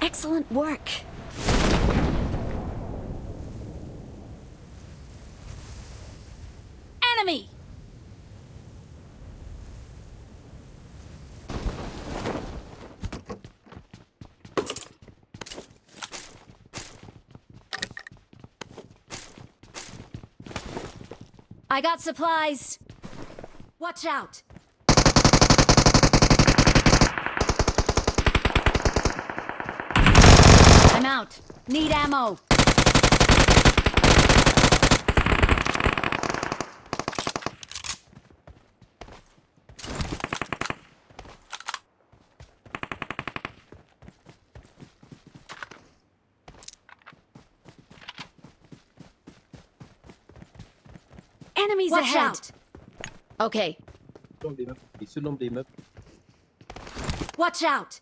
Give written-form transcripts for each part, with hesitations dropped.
Excellent work. Enemy! I got supplies. Watch out. I'm out. Need ammo. Enemies Watch ahead. out. Okay. Il est sous l'ombre des meubles. Watch out.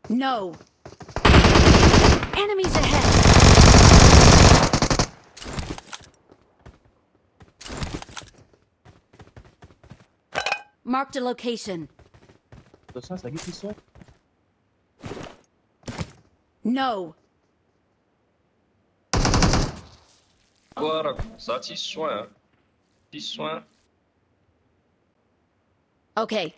No. Enemies ahead. Marked a location. Attention, c'est la gueule qui sort. No. Agora, só te soin. Te soin. Okay.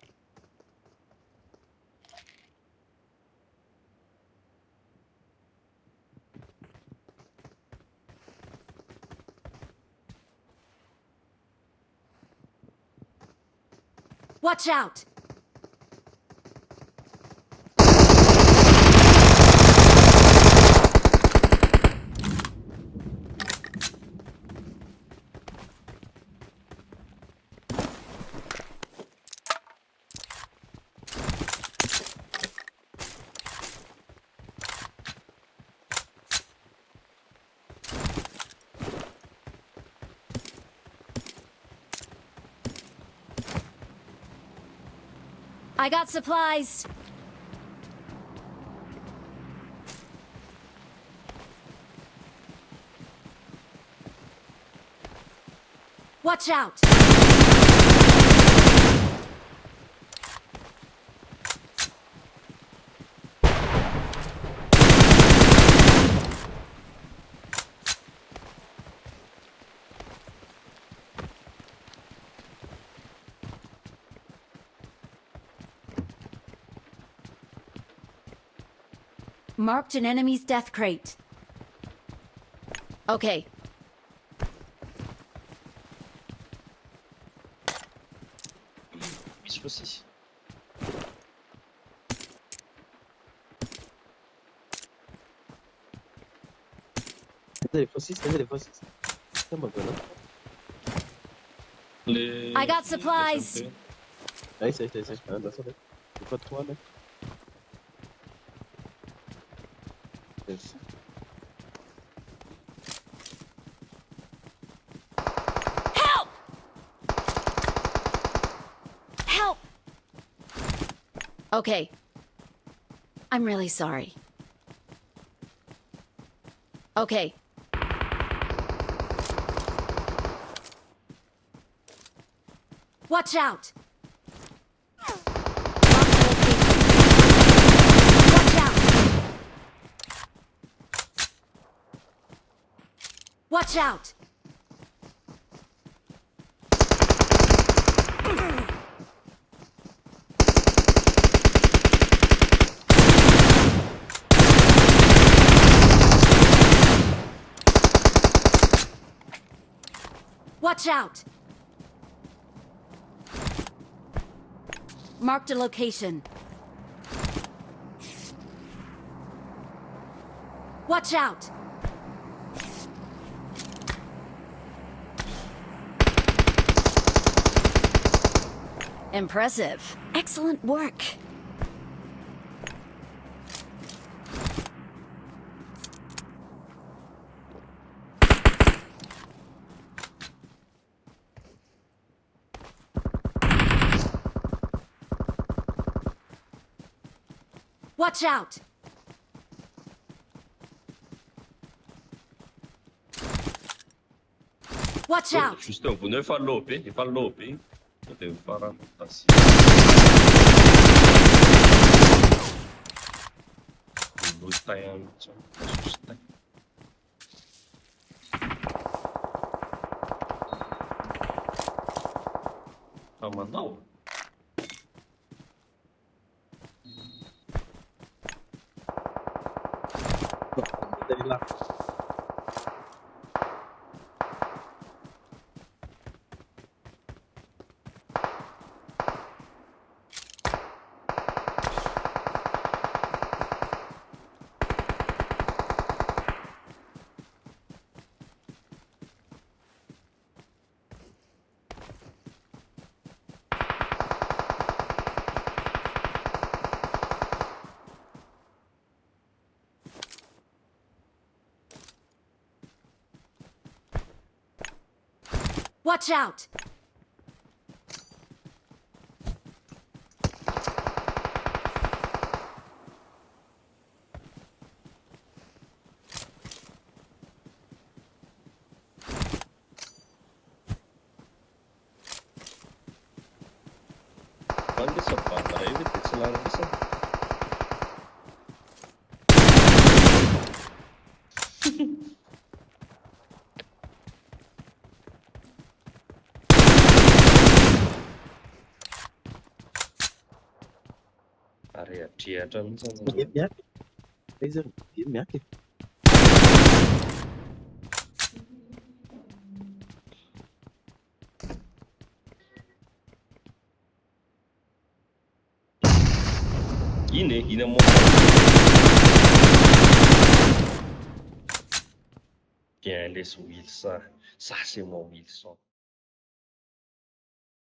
Watch out. I got supplies. Watch out. Marked an enemy's death crate. Okay. Isso vocês. Cadê les faucisses? Putain, moi, voilà. I got supplies. Ah, ça. Ah, bah, ça va. C'est pas trop, mec. Yes. Help! Help! Okay. I'm really sorry. Okay. Watch out. Watch out. Watch out. Marked a location. Watch out. Impressive. Excellent work. Watch out! Watch out! Juste um boneho efa low be, efa low be. Dia mifarana tasy. Milotay amitsy tasostay. Fa manao. Dari lá. Watch out! Quando essa pata aí, vai ter que ser lá nessa. Arehadrehatra mihitsy aza. Dia miaka. Izy dia miaka. Ina mo. Bien, laisse Wilson. Ça, c'est mon Wilson.